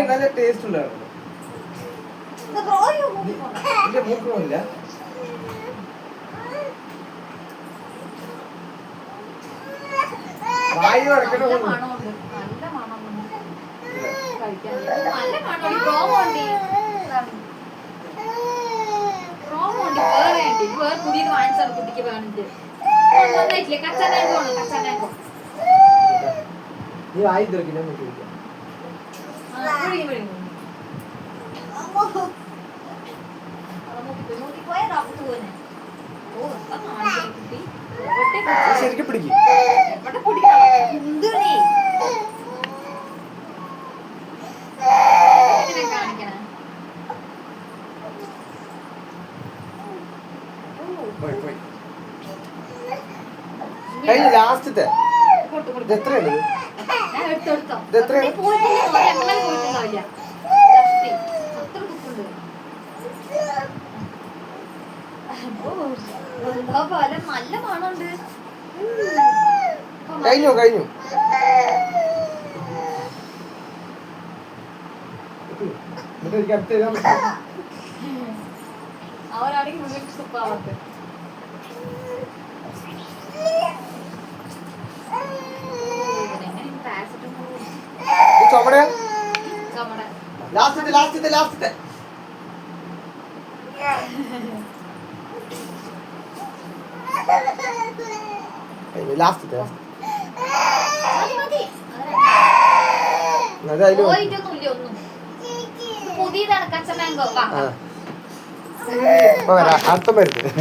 നല്ല ടേസ്റ്റ് ഉണ്ടായിരുന്നു. മൂക്കമില്ല. വായു അടക്കണ പുതിയത് വാങ്ങിച്ചാണ് കുട്ടിക്ക് വേണിട്ട് കച്ചാനാങ്കോ നീ വായി തുറക്കില്ല ശരിക്കും പിടിക്കും. ലാസ്റ്റത്തെ എത്രയാണ്? നല്ല മണമുണ്ട്. കഴിഞ്ഞു കഴിഞ്ഞു. അവരാണെങ്കിൽ മുന്നിട്ട് സുപ്പാവത്ത് ലാസ്റ്റത്തെ ലാസ്റ്റത്തെ ലാസ്റ്റത്തെ ലാസ്റ്റത്തെ പുതിയതാണ് കച്ച മാംഗോ അർത്ഥം വരുന്നത്.